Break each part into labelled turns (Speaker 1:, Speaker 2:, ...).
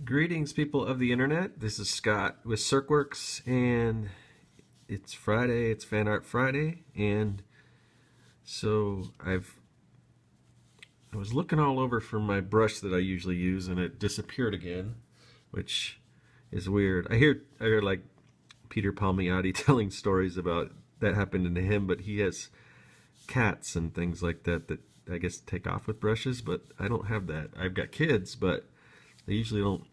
Speaker 1: Greetings, people of the internet. This is Scott with Circworks, and it's Friday. It's Fan Art Friday, and so I was looking all over for my brush that I usually use, and it disappeared again, which is weird. I hear like Peter Palmiotti telling stories about that happened to him, but he has cats and things like that that I guess take off with brushes, but I don't have that. I've got kids, but they usually don't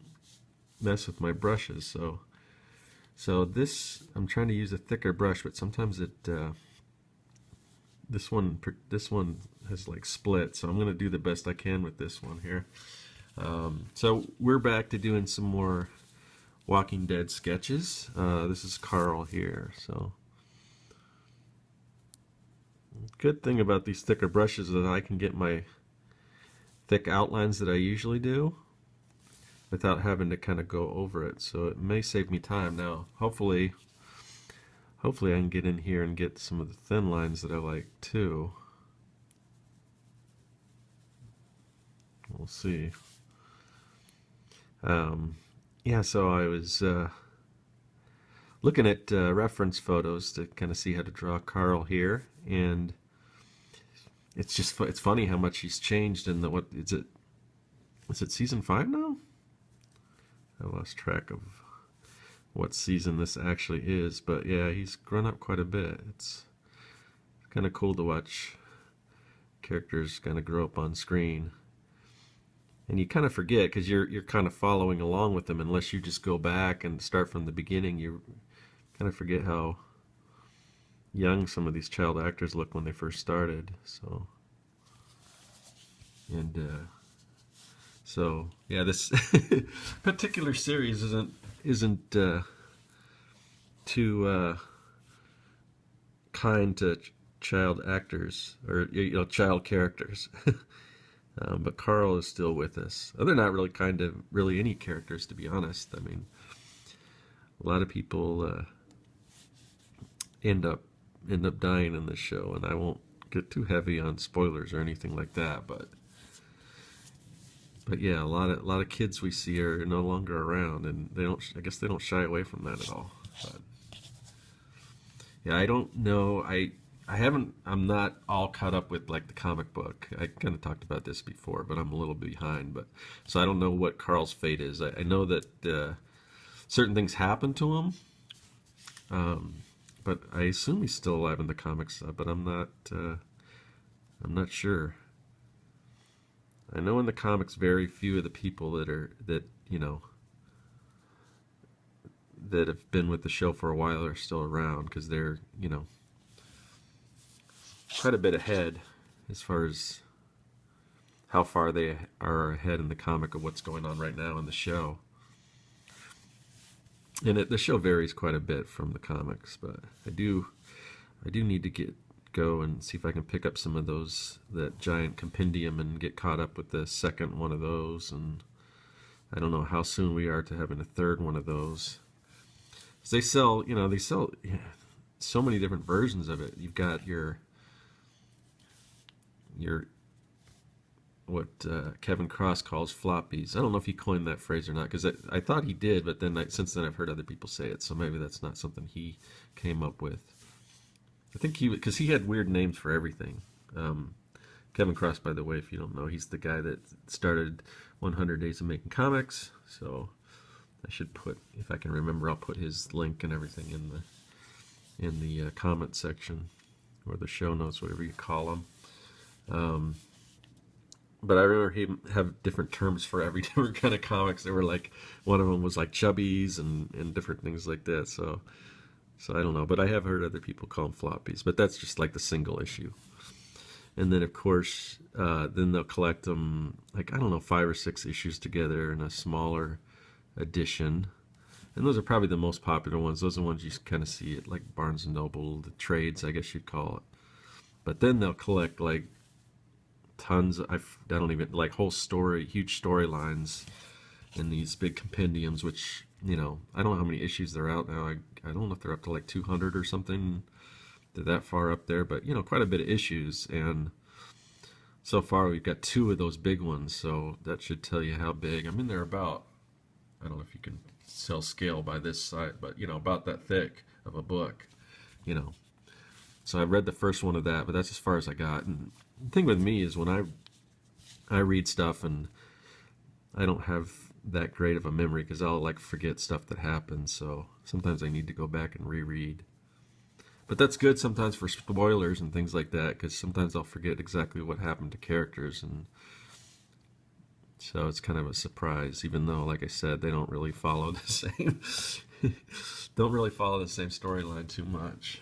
Speaker 1: mess with my brushes, so this, I'm trying to use a thicker brush, but sometimes it this one has like split, so I'm going to do the best I can with this one here. So we're back to doing some more Walking Dead sketches. This is Carl here. So good thing about these thicker brushes is that I can get my thick outlines that I usually do without having to kind of go over it, so it may save me time. Now hopefully I can get in here and get some of the thin lines that I like too. We'll see. Yeah, so I was looking at reference photos to kind of see how to draw Carl here, and it's funny how much he's changed in the, what is it season 5 now? I lost track of what season this actually is, but yeah, he's grown up quite a bit. It's kind of cool to watch characters kind of grow up on screen, and you kind of forget because you're kind of following along with them. Unless you just go back and start from the beginning, you kind of forget how young some of these child actors look when they first started. So yeah, this particular series isn't too kind to child actors, or child characters. But Carl is still with us. They're not really kind to really any characters, to be honest. I mean, a lot of people end up dying in this show, and I won't get too heavy on spoilers or anything like that, but yeah, a lot of kids we see are no longer around, and I guess they don't shy away from that at all. But yeah, I don't know. I'm not all caught up with like the comic book. I kind of talked about this before, but I'm a little behind. But so I don't know what Carl's fate is. I know that certain things happen to him, but I assume he's still alive in the comics. But I'm not sure. I know in the comics very few of the people that have been with the show for a while are still around, because they're quite a bit ahead as far as how far they are ahead in the comic of what's going on right now in the show. And the show varies quite a bit from the comics, but I do need to go and see if I can pick up some of that giant compendium and get caught up with the second one of those. And I don't know how soon we are to having a third one of those. They sell so many different versions of it. You've got your what Kevin Cross calls floppies. I don't know if he coined that phrase or not, because I thought he did, but then since then I've heard other people say it, so maybe that's not something he came up with. I think because he had weird names for everything. Kevin Cross, by the way, if you don't know, he's the guy that started 100 Days of Making Comics. So I should if I can remember, I'll put his link and everything in the comment section, or the show notes, whatever you call them. But I remember him have different terms for every different kind of comics. They were like, one of them was like chubbies and different things like that. So I don't know, but I have heard other people call them floppies, but that's just like the single issue. And then of course, then they'll collect them, like, I don't know, 5 or 6 issues together in a smaller edition. And those are probably the most popular ones. Those are the ones you kind of see at like Barnes & Noble, the trades, I guess you'd call it. But then they'll collect like tons, I don't even, like huge storylines in these big compendiums, which you know, I don't know how many issues they're out now. I don't know if they're up to like 200 or something. They're that far up there, but you know, quite a bit of issues. And so far we've got 2 of those big ones, so that should tell you how big. I mean, they're about, I don't know if you can tell scale by this side, but you know, about that thick of a book, you know. So I read the first one of that, but that's as far as I got. And the thing with me is when I read stuff and I don't have that great of a memory because I'll like forget stuff that happens. So sometimes I need to go back and reread. But that's good sometimes for spoilers and things like that, because sometimes I'll forget exactly what happened to characters, and so it's kind of a surprise, even though, like I said, they don't really follow the same don't really follow the same storyline too much.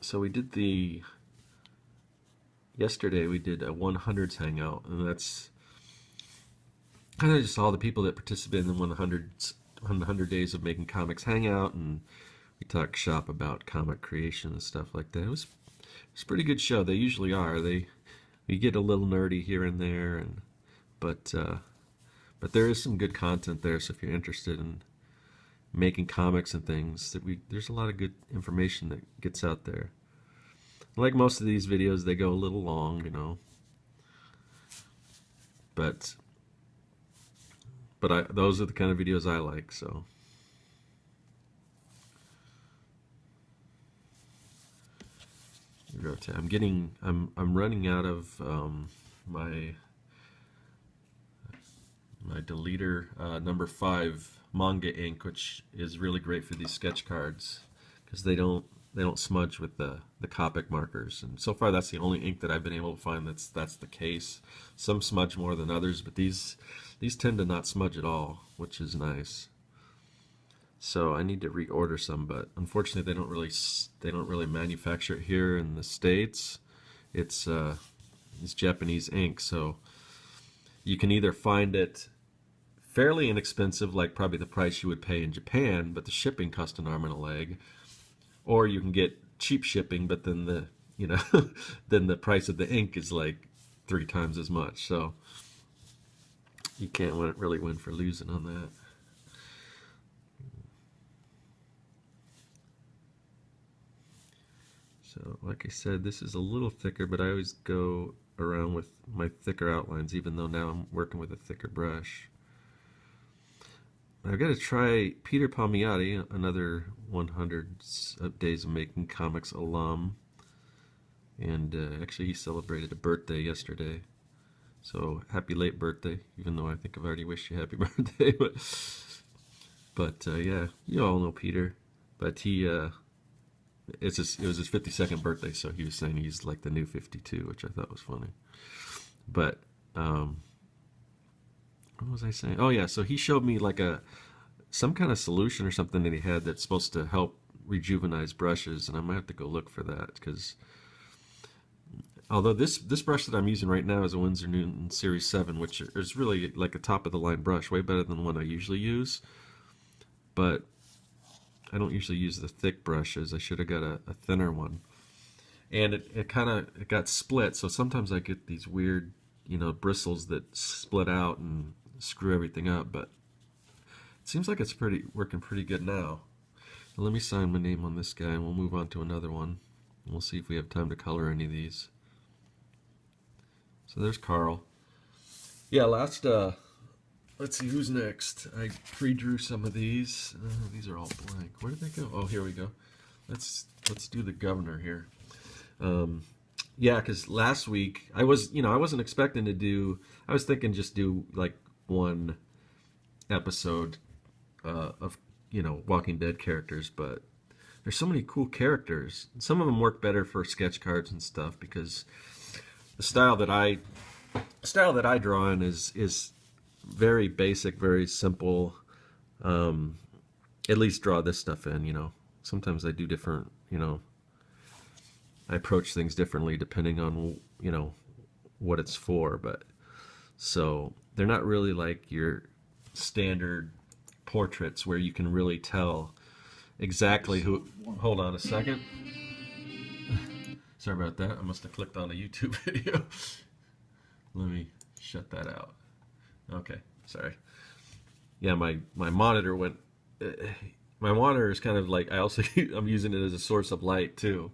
Speaker 1: So we did yesterday we did a 100s hangout, and that's kind of just all the people that participated in the 100 days of making comics hangout, and we talked shop about comic creation and stuff like that. It's a pretty good show. They usually are. We get a little nerdy here and there, and but there is some good content there. So if you're interested in making comics and things, there's a lot of good information that gets out there. Like most of these videos, they go a little long, you know, but those are the kind of videos I like. So I'm running out of my Deleter #5 manga ink, which is really great for these sketch cards because they don't smudge with the Copic markers. And so far, that's the only ink that I've been able to find that's the case. Some smudge more than others, but these tend to not smudge at all, which is nice. So I need to reorder some, but unfortunately they don't really manufacture it here in the States. It's Japanese ink, so you can either find it fairly inexpensive, like probably the price you would pay in Japan, but the shipping costs an arm and a leg, or you can get cheap shipping, but then then the price of the ink is like 3 times as much. So you can't really win for losing on that. So like I said, this is a little thicker, but I always go around with my thicker outlines, even though now I'm working with a thicker brush. I've got to try Peter Palmiotti, another 100 Days of Making Comics alum. And actually he celebrated a birthday yesterday. So happy late birthday, even though I think I've already wished you happy birthday. But yeah, you all know Peter. But it was his 52nd birthday, so he was saying he's like the new 52, which I thought was funny. But what was I saying? Oh yeah, so he showed me like some kind of solution or something that he had that's supposed to help rejuvenize brushes, and I might have to go look for that, because although this brush that I'm using right now is a Winsor Newton Series 7, which is really like a top of the line brush, way better than the one I usually use. But I don't usually use the thick brushes. I should have got a thinner one. And it got split, so sometimes I get these weird, bristles that split out and screw everything up, but it seems like it's working pretty good now. So let me sign my name on this guy, and we'll move on to another one. And we'll see if we have time to color any of these. So there's Carl. Yeah, let's see who's next. I pre-drew some of these. These are all blank. Where did they go? Oh, here we go. Let's do the governor here. Yeah, because last week I wasn't expecting to do. I was thinking just do like one episode of Walking Dead characters, but there's so many cool characters. Some of them work better for sketch cards and stuff because the style that I draw in is very basic, very simple. At least draw this stuff in. Sometimes I do different. I approach things differently depending on what it's for, but so they're not really like your standard portraits where you can really tell exactly who. Hold on a second. Sorry about that. I must have clicked on a YouTube video. let me shut that out. Okay, sorry. Yeah, my monitor went. My monitor is kind of like I also I'm using it as a source of light too,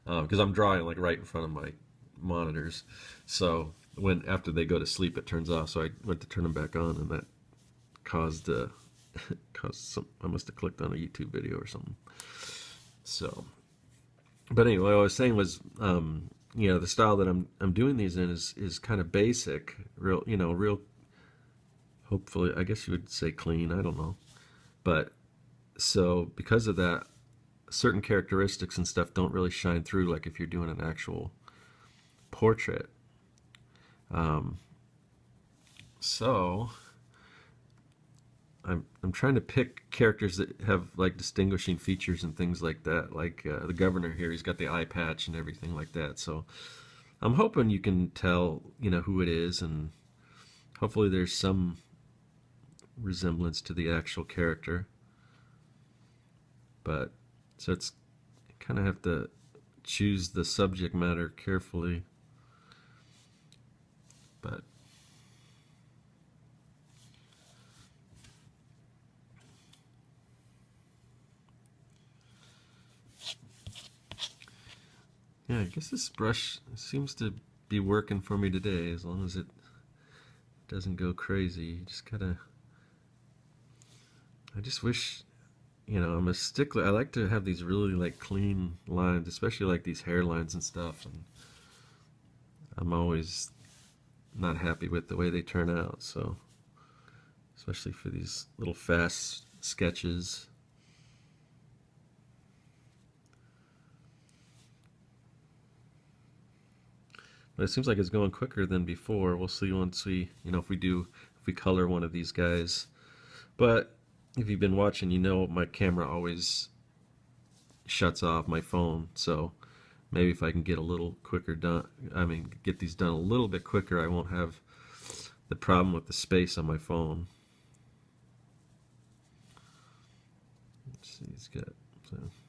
Speaker 1: because I'm drawing like right in front of my monitors. So when after they go to sleep, it turns off. So I went to turn them back on, and that caused caused some. I must have clicked on a YouTube video or something. So, but anyway, what I was saying was, the style that I'm doing these in is kind of basic, real, real. Hopefully, I guess you would say clean. I don't know, but so because of that, certain characteristics and stuff don't really shine through like if you're doing an actual portrait. Um, so I'm trying to pick characters that have like distinguishing features and things like that. Like the governor here, he's got the eye patch and everything like that. So I'm hoping you can tell, who it is, and hopefully there's some resemblance to the actual character. But so it's kind of have to choose the subject matter carefully. But yeah, I guess this brush seems to be working for me today, as long as it doesn't go crazy. You just gotta. I just wish, I'm a stickler. I like to have these really like clean lines, especially like these hairlines and stuff. And I'm always not happy with the way they turn out. So, especially for these little fast sketches. But it seems like it's going quicker than before. We'll see once we, if we color one of these guys. But if you've been watching, my camera always shuts off my phone. So maybe if I can get a little quicker done, get these done a little bit quicker, I won't have the problem with the space on my phone. Let's see, he's got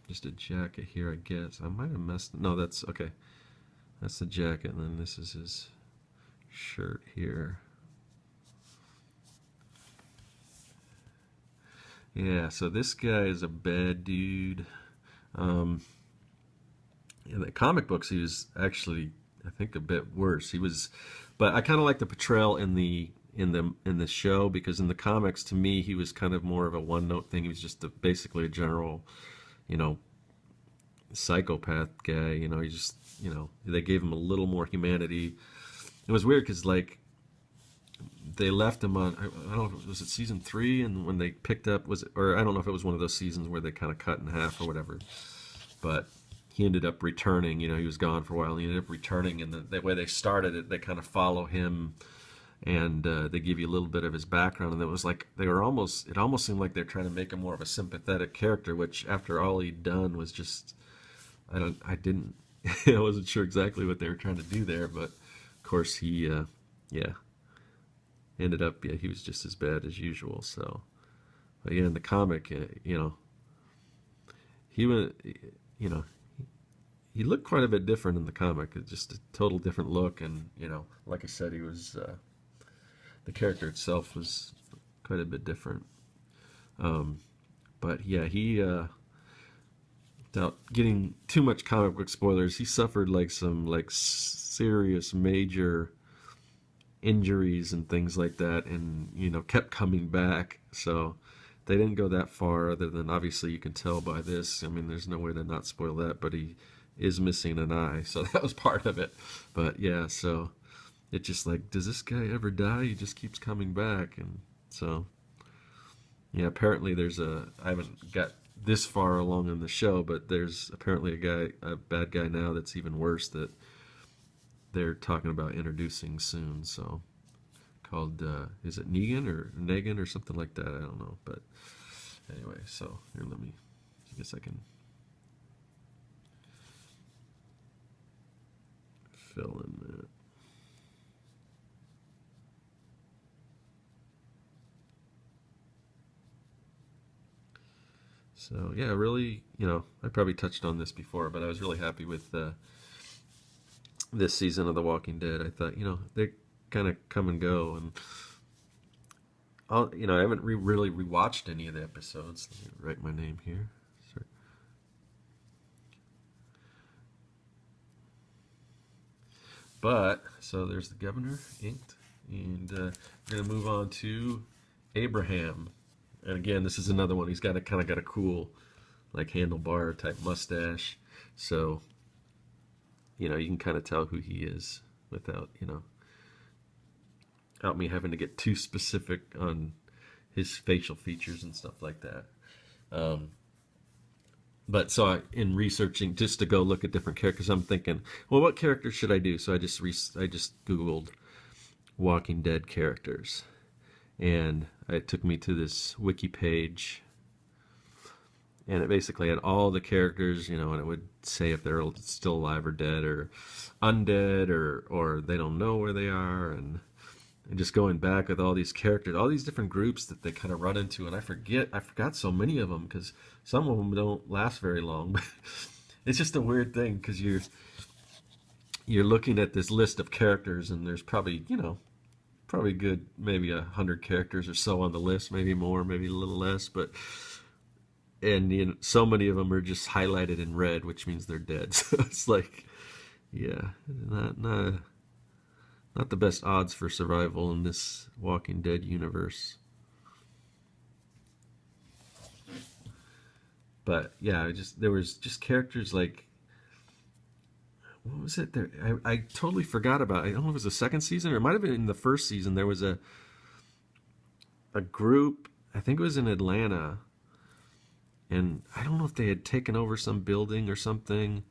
Speaker 1: just a jacket here, I guess. I might have messed. No, that's okay. That's the jacket, and then this is his shirt here. Yeah, so this guy is a bad dude. In the comic books, he was actually, I think, a bit worse. He was, but I kind of like the portrayal in the show, because in the comics, to me, he was kind of more of a one-note thing. He was just basically a general, psychopath guy. He just, they gave him a little more humanity. It was weird because like they left him on, I don't know, was it season 3, and when they picked up, or I don't know if it was one of those seasons where they kind of cut in half or whatever, but he ended up returning. He was gone for a while, and he ended up returning, and the way they started it, they kind of follow him, and they give you a little bit of his background, and it was like it almost seemed like they're trying to make him more of a sympathetic character, which after all he'd done was just, I didn't, I wasn't sure exactly what they were trying to do there, but of course he, ended up, he was just as bad as usual. So, but yeah, in the comic, he went, he looked quite a bit different in the comic. It's just a total different look, and like I said, he was the character itself was quite a bit different. But yeah, he without getting too much comic book spoilers, he suffered like some like serious major injuries and things like that, and kept coming back. So they didn't go that far, other than obviously you can tell by this. There's no way to not spoil that, but he is missing an eye, so that was part of it. But yeah, so it just like, does this guy ever die? He just keeps coming back. And so yeah, apparently I haven't got this far along in the show, but there's apparently a bad guy now that's even worse, that they're talking about introducing soon. So called, is it Negan or something like that? I don't know. But anyway, so here, I guess I can fill in that. So yeah, really, I probably touched on this before, but I was really happy with this season of The Walking Dead. I thought, kind of come and go, and I haven't really rewatched any of the episodes. Let me write my name here. Sorry. But so there's the governor inked, and we're gonna move on to Abraham. And again, this is another one. He's got a cool, like, handlebar type mustache. So you can kind of tell who he is without without me having to get too specific on his facial features and stuff like that. Um, but so in researching just to go look at different characters, I'm thinking, well, what characters should I do? So I just Googled Walking Dead characters, and it took me to this wiki page, and it basically had all the characters, and it would say if they're still alive or dead or undead or they don't know where they are, and just going back with all these characters, all these different groups that they kind of run into, and I forgot so many of them because some of them don't last very long. But it's just a weird thing because you're looking at this list of characters, and there's probably probably good maybe 100 characters or so on the list, maybe more, maybe a little less, but so many of them are just highlighted in red, which means they're dead. So it's like, yeah, not the best odds for survival in this Walking Dead universe. But yeah, there was just characters like, what was it there? I totally forgot about it. I don't know if it was the second season or it might have been in the first season. There was a group, I think it was in Atlanta, and I don't know if they had taken over some building or something,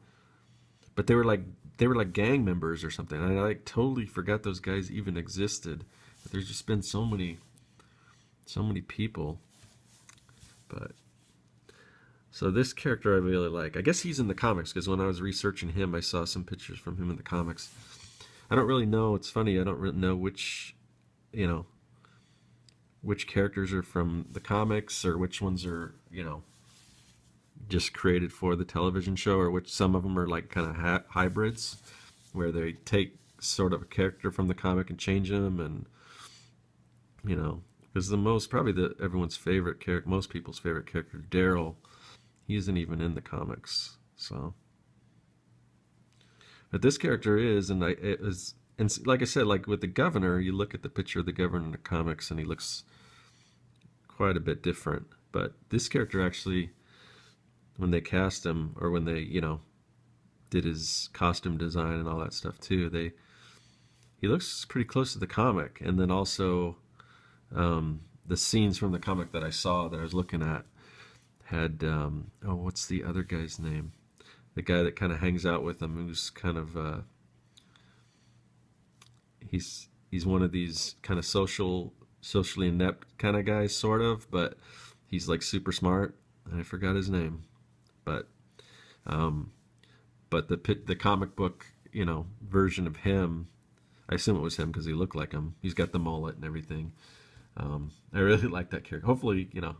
Speaker 1: but they were like gang members or something. I like totally forgot those guys even existed. But there's just been so many people. But so this character I really like. I guess he's in the comics because when I was researching him, I saw some pictures from him in the comics. I don't really know. It's funny. I don't really know which characters are from the comics or which ones are just created for the television show, or which some of them are like kind of hybrids where they take sort of a character from the comic and change them, and because everyone's favorite character, most people's favorite character, Daryl, he isn't even in the comics. So but this character is, and like I said, like with the governor, you look at the picture of the governor in the comics and he looks quite a bit different. But this character actually, when they cast him, or when they did his costume design and all that stuff too, he looks pretty close to the comic. And then also the scenes from the comic that I saw, that I was looking at, had what's the other guy's name, the guy that kind of hangs out with him, who's kind of he's one of these kind of socially inept kind of guys, sort of, but he's like super smart. I forgot his name. But the comic book version of him, I assume it was him because he looked like him. He's got the mullet and everything. I really like that character. Hopefully, I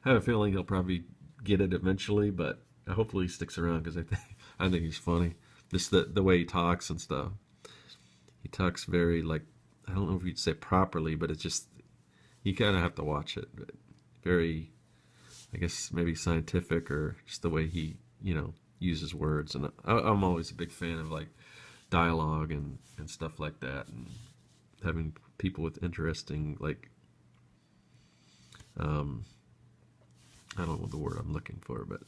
Speaker 1: have a feeling he'll probably get it eventually, but hopefully he sticks around because I think he's funny. Just the way he talks and stuff. He talks very, like, I don't know if you'd say properly, but it's just, you kind of have to watch it. But very, I guess maybe scientific, or just the way he uses words. And I'm always a big fan of like dialogue and stuff like that, and having people with interesting, like, I don't know the word I'm looking for, but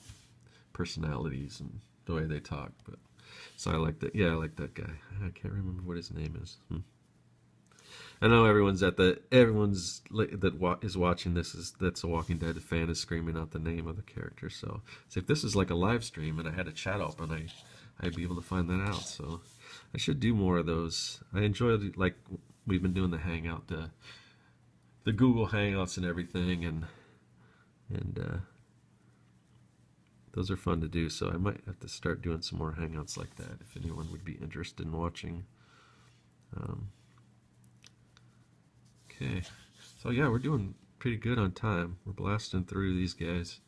Speaker 1: personalities and the way they talk. But so I like that. Yeah, I like that guy. I can't remember what his name is. I know everyone's that is watching this that's a Walking Dead fan is screaming out the name of the character. So if this is like a live stream and I had a chat open, I'd be able to find that out. So I should do more of those. I enjoy, like, we've been doing the Hangout, the Google Hangouts and everything, and those are fun to do. So I might have to start doing some more Hangouts like that if anyone would be interested in watching. Okay, so yeah, we're doing pretty good on time. We're blasting through these guys.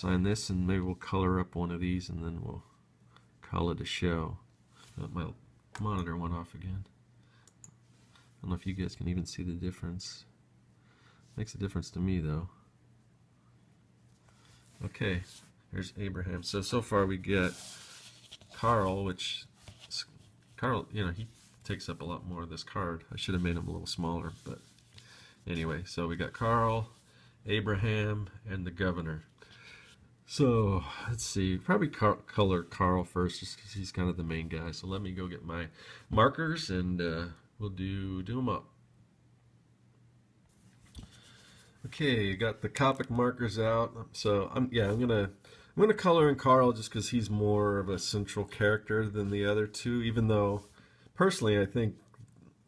Speaker 1: sign this, and maybe we'll color up one of these, and then we'll call it a show. My monitor went off again. I don't know if you guys can even see the difference. Makes a difference to me, though. Okay, there's Abraham. So far we get Carl, which Carl, you know, he takes up a lot more of this card. I should have made him a little smaller, but anyway, so we got Carl, Abraham, and the governor. So let's see, probably color Carl first, just because he's kind of the main guy. So let me go get my markers, and we'll do them up. Okay, got the Copic markers out. So I'm gonna color in Carl just because he's more of a central character than the other two. Even though, personally, I think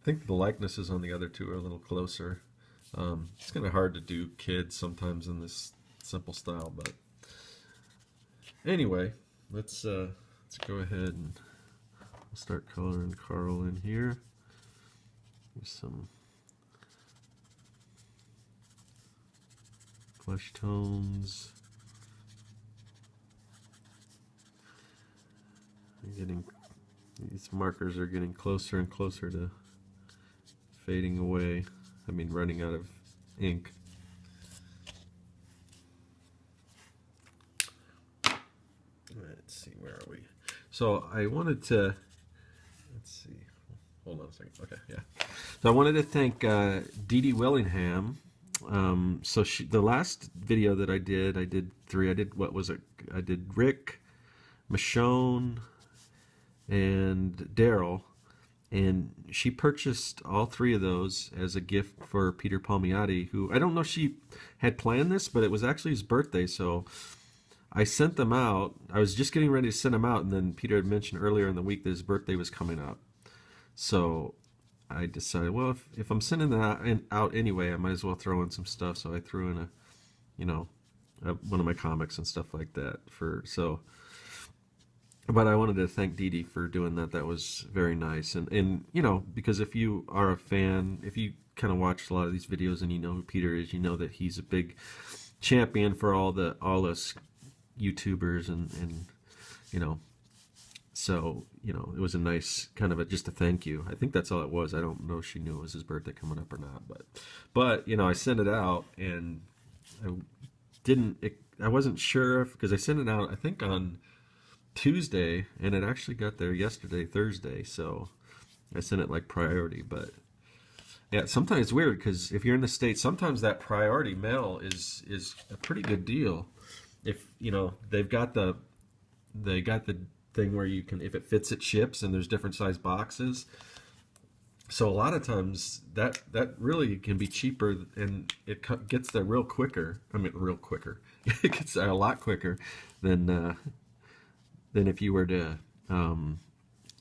Speaker 1: the likenesses on the other two are a little closer. It's kind of hard to do kids sometimes in this simple style, but anyway, let's go ahead and start coloring Carl in here. There's some flesh tones. These markers are getting closer and closer to fading away. I mean, running out of ink. Let's see, where are we? So I wanted to, let's see, hold on a second. Okay, yeah. So I wanted to thank Dee Dee Willingham. So the last video that I did three. I did Rick, Michonne, and Daryl, and she purchased all three of those as a gift for Peter Palmiotti, who, I don't know if she had planned this, but it was actually his birthday, so I sent them out. I was just getting ready to send them out, and then Peter had mentioned earlier in the week that his birthday was coming up. So I decided, well, if I'm sending that out anyway, I might as well throw in some stuff. So I threw in one of my comics and stuff like that. But I wanted to thank Dee Dee for doing that. That was very nice. And you know, because if you are a fan, if you kind of watch a lot of these videos and you know who Peter is, you know that he's a big champion for all us YouTubers and you know. So, you know, it was a nice kind of just a thank you. I think that's all it was. I don't know if she knew it was his birthday coming up or not, but you know, I sent it out, and I wasn't sure because I sent it out, I think, on Tuesday, and it actually got there yesterday, Thursday. So I sent it like priority, but yeah, sometimes it's weird because if you're in the States, sometimes that priority mail is a pretty good deal. If, you know, they got the thing where you can, if it fits, it ships, and there's different size boxes. So a lot of times that really can be cheaper, and it gets there real quicker. I mean, real quicker. It gets there a lot quicker than if you were to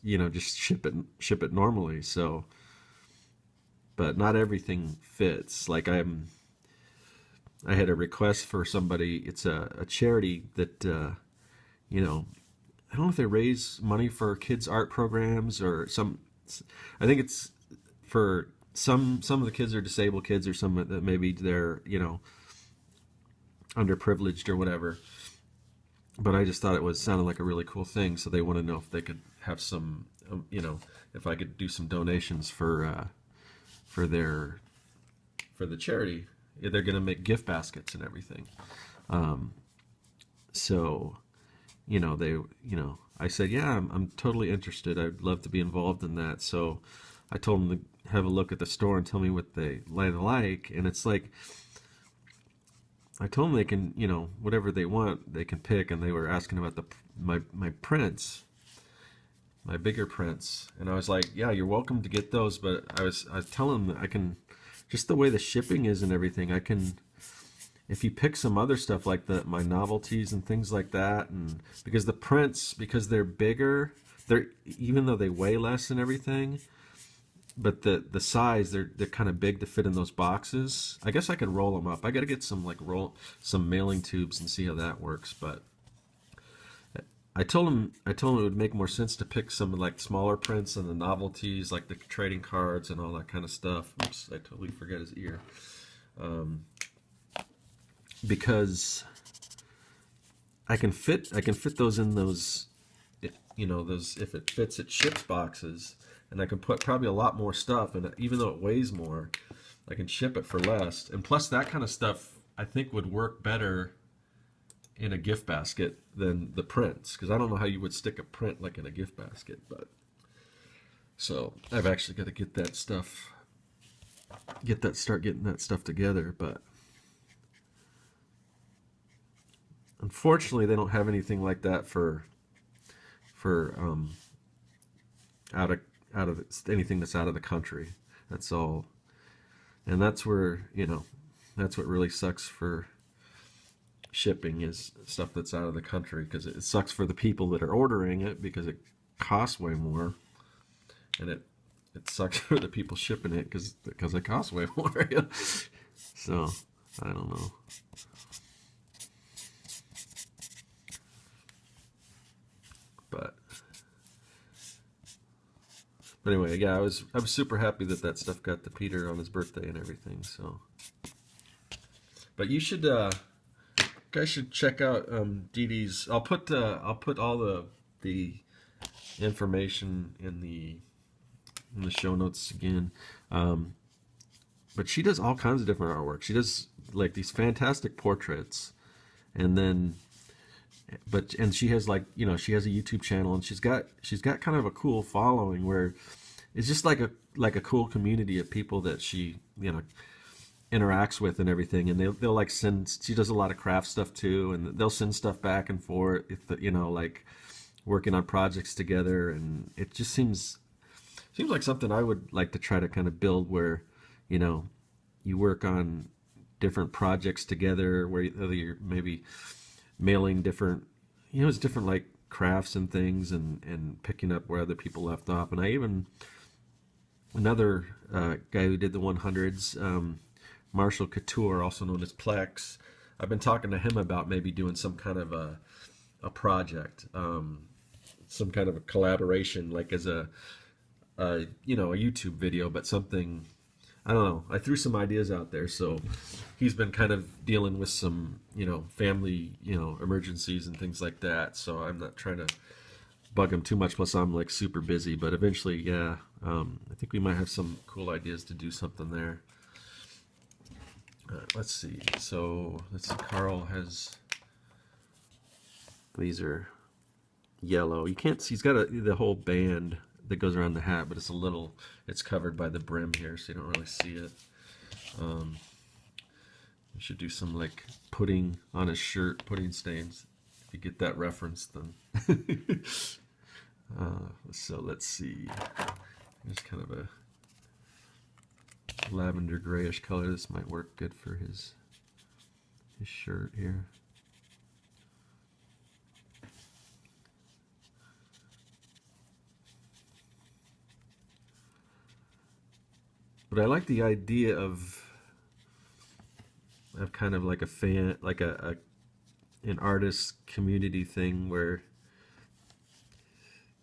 Speaker 1: you know, just ship it normally. So, but not everything fits. Like I had a request for somebody. It's a charity that you know, I don't know if they raise money for kids' art programs or some. I think it's for some of the kids are disabled kids, or some that maybe they're, you know, underprivileged or whatever. But I just thought it sounded like a really cool thing, so they want to know if they could have some, you know, if I could do some donations for the charity. Yeah, they're going to make gift baskets and everything. So, you know, I said, yeah, I'm totally interested. I'd love to be involved in that. So I told them to have a look at the store and tell me what they like. And it's like, I told them they can, you know, whatever they want, they can pick. And they were asking about my prints, my bigger prints. And I was like, yeah, you're welcome to get those. But I was telling them I can, just the way the shipping is and everything, I can, if you pick some other stuff like my novelties and things like that, and because the prints, because they're bigger, even though they weigh less and everything, but the size, they're kind of big to fit in those boxes. I guess I could roll them up. I got to get some some mailing tubes and see how that works. But I told him it would make more sense to pick some like smaller prints and the novelties, like the trading cards and all that kind of stuff. Oops, I totally forgot his ear. Because I can fit those in those, you know, those, if it fits, it ships boxes, and I can put probably a lot more stuff, and even though it weighs more, I can ship it for less. And plus, that kind of stuff I think would work better in a gift basket than the prints, because I don't know how you would stick a print like in a gift basket. But so I've actually got to get that stuff, start getting that stuff together. But unfortunately, they don't have anything like that for out of anything that's out of the country. That's all, and that's where, you know, that's what really sucks for shipping, is stuff that's out of the country, because it sucks for the people that are ordering it because it costs way more, and it sucks for the people shipping it because it costs way more. So I don't know. But anyway, yeah, I was super happy that that stuff got to Peter on his birthday and everything. So, but you should guys should check out Dee Dee's. I'll put all the information in the show notes again. But she does all kinds of different artwork. She does like these fantastic portraits, and then and she has, like, you know, she has a YouTube channel, and she's got kind of a cool following where it's just like a cool community of people that she, you know, interacts with and everything. And they'll like send, she does a lot of craft stuff too, and they'll send stuff back and forth, you know, like working on projects together. And it just seems like something I would like to try to kind of build, where, you know, you work on different projects together, where you're maybe mailing different, you know, it's different like crafts and things, and picking up where other people left off. And I even, another guy who did the 100s, Marshall Couture, also known as Plex, I've been talking to him about maybe doing some kind of a project, some kind of a collaboration, like as a you know, a YouTube video, but something, I don't know. I threw some ideas out there, so he's been kind of dealing with some, you know, family, you know, emergencies and things like that. So I'm not trying to bug him too much. Plus, I'm like super busy. But eventually, yeah, I think we might have some cool ideas to do something there. Let's see. So let's see. Carl has, these are yellow. You can't see. He's got the whole band that goes around the hat, but it's covered by the brim here, so you don't really see it. You should do some like pudding on his shirt, pudding stains. If you get that reference, then. So let's see. There's kind of a lavender grayish color. This might work good for his shirt here. But I like the idea of kind of like a fan, like an artist community thing, where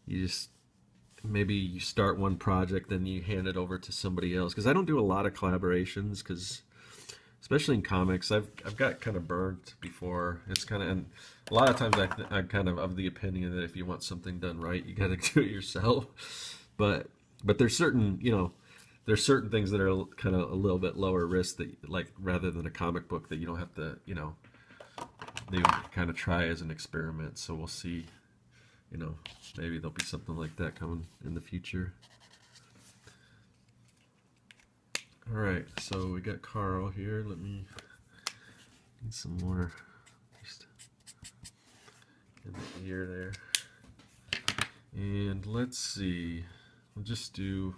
Speaker 1: you just, maybe you start one project, then you hand it over to somebody else. Because I don't do a lot of collaborations, because especially in comics, I've got kind of burnt before. It's kind of, and a lot of times I'm kind of the opinion that if you want something done right, you got to do it yourself. But there's certain, you know, there's certain things that are kind of a little bit lower risk, that, like, rather than a comic book, that you don't have to, you know, they kind of try as an experiment. So we'll see, you know, maybe there'll be something like that coming in the future. All right, so we got Carl here. Let me need some more, just in the ear there. And let's see, we'll just do,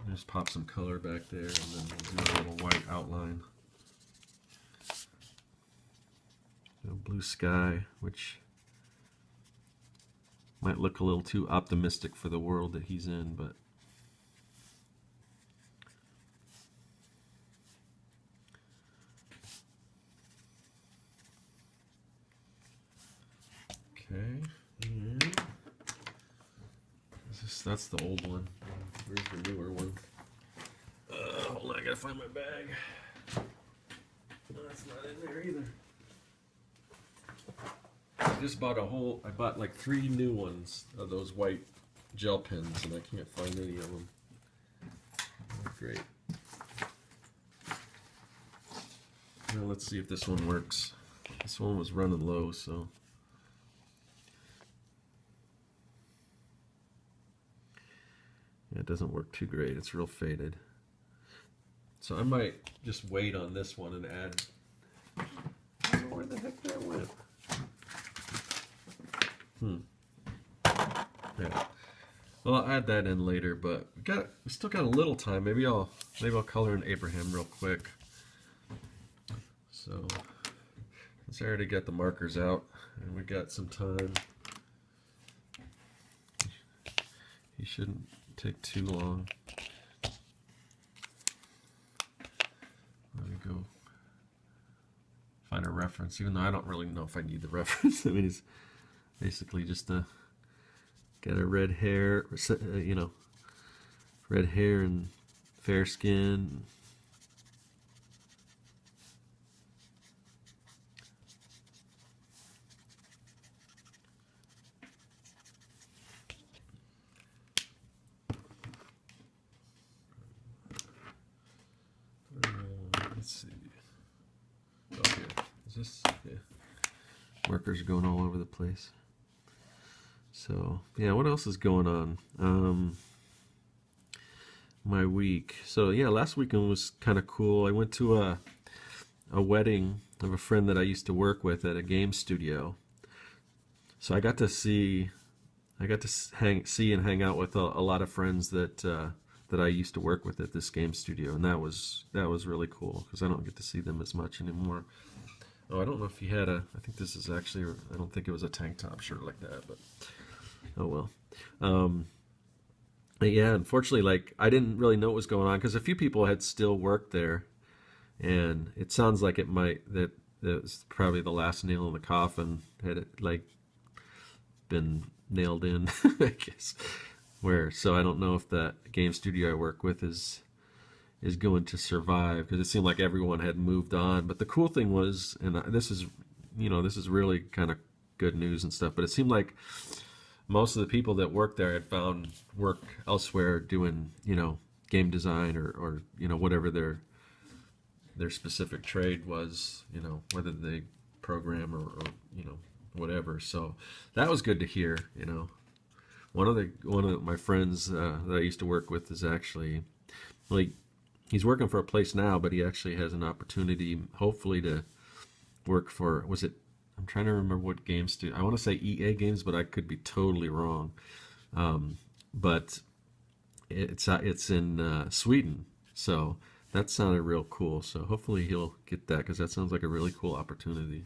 Speaker 1: just pop some color back there, and then we'll do a little white outline. Blue sky, which might look a little too optimistic for the world that he's in, but okay. And that's the old one. Where's the newer one? Hold on, I gotta find my bag. No, that's not in there either. I just bought I bought like 3 new ones of those white gel pens, and I can't find any of them. Oh, great. Now let's see if this one works. This one was running low, so. Yeah, it doesn't work too great. It's real faded. So I might just wait on this one and add. I don't know where the heck that went. Yeah. Well, I'll add that in later, but we still got a little time. Maybe I'll color in Abraham real quick. So let's already get the markers out, and we got some time. He shouldn't take too long. Let me go find a reference, even though I don't really know if I need the reference. I mean, it's basically just to get a red hair, you know, red hair and fair skin. Let's see. Oh, here. Is this? Yeah. Markers are going all over the place. So, yeah, what else is going on? My week. So, yeah, last weekend was kind of cool. I went to a wedding of a friend that I used to work with at a game studio. So I got to see and hang out with a lot of friends that I used to work with at this game studio, and that was really cool because I don't get to see them as much anymore. Oh, I don't know if he had I think this is actually, I don't think it was a tank top shirt like that, but oh well. Yeah, unfortunately, like, I didn't really know what was going on because a few people had still worked there, and it sounds like that was probably the last nail in the coffin, had it like been nailed in, I guess. So I don't know if that game studio I work with is going to survive, because it seemed like everyone had moved on. But the cool thing was, and this is really kind of good news and stuff, but it seemed like most of the people that worked there had found work elsewhere doing, game design or whatever their specific trade was, whether they program or whatever. So that was good to hear. One of my friends that I used to work with is actually, like, he's working for a place now, but he actually has an opportunity, hopefully, to work for, I'm trying to remember what game studio. I want to say EA Games, but I could be totally wrong. But it's in Sweden, so that sounded real cool. So hopefully he'll get that, because that sounds like a really cool opportunity.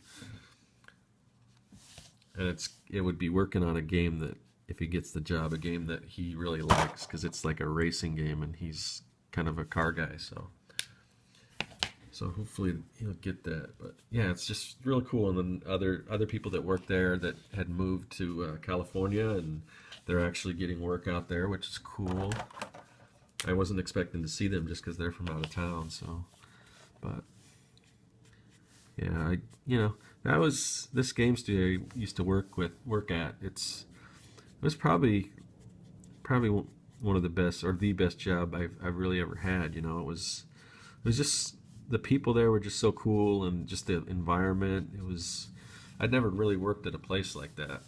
Speaker 1: And it would be working on a game that, if he gets the job, a game that he really likes, because it's like a racing game, and he's kind of a car guy, so hopefully he'll get that. But yeah, it's just really cool. And then other people that work there that had moved to California, and they're actually getting work out there, which is cool. I wasn't expecting to see them just because they're from out of town. So, but yeah, that was this game studio I used to work at. It was probably one of the best, or the best job I've really ever had. It was just, the people there were just so cool, and just the environment. I'd never really worked at a place like that.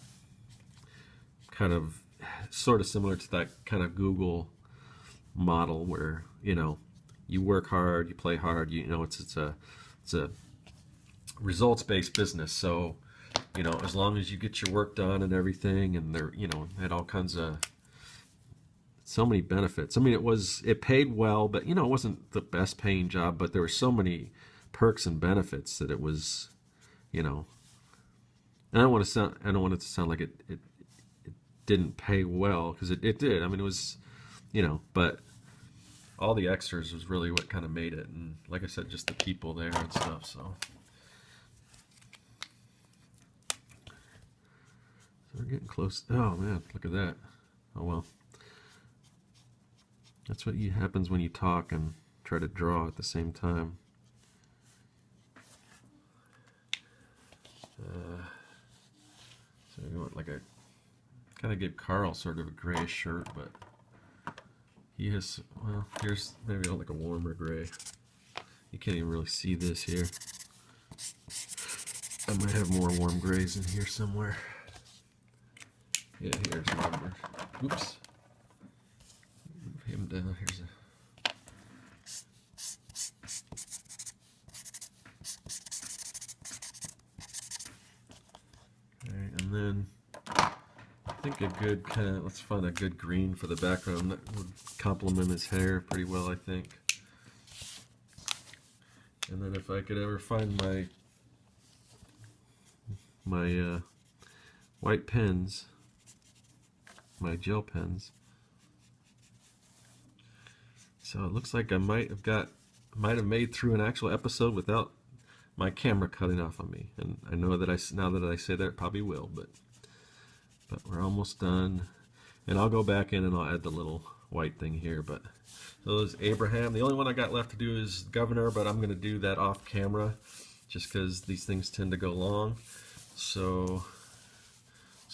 Speaker 1: Kind of, sort of similar to that kind of Google model where, you work hard, you play hard, it's a results-based business. So, as long as you get your work done and everything, and there, had all kinds of, so many benefits. I mean, it paid well, but it wasn't the best paying job, but there were so many perks and benefits that it was, and I don't want it to sound like it didn't pay well, because it did. I mean, it was, but all the extras was really what kind of made it. And like I said, just the people there and stuff. So we're getting close. Oh man, look at that. Oh well. That's what happens when you talk and try to draw at the same time. We want like a kind of give Carl sort of a grayish shirt, but he has, well, here's maybe like a warmer gray. You can't even really see this here. I might have more warm grays in here somewhere. Yeah, here's warmer. Oops. Move him down. Here's a. Alright, and then I think a good kind of, let's find a good green for the background that would complement his hair pretty well, I think. And then if I could ever find my white pens, my gel pens. So it looks like I might have made through an actual episode without my camera cutting off on me. And I know that now that I say that, it probably will, but we're almost done. And I'll go back in and I'll add the little white thing here. But so there's Abraham. The only one I got left to do is Governor, but I'm going to do that off camera just because these things tend to go long. So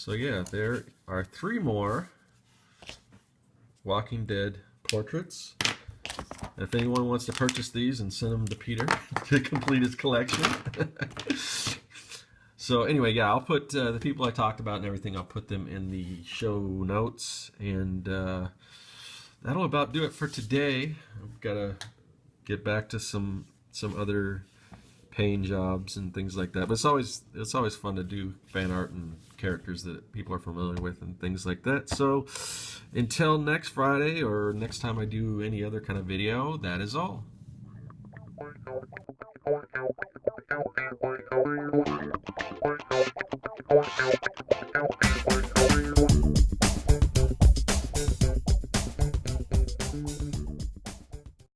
Speaker 1: yeah, there are 3 more Walking Dead portraits. If anyone wants to purchase these and send them to Peter to complete his collection. So anyway, yeah, I'll put the people I talked about and everything, I'll put them in the show notes. And that'll about do it for today. I've got to get back to some other paint jobs and things like that. But it's always fun to do fan art and characters that people are familiar with and things like that. So until next Friday or next time I do any other kind of video, that is all.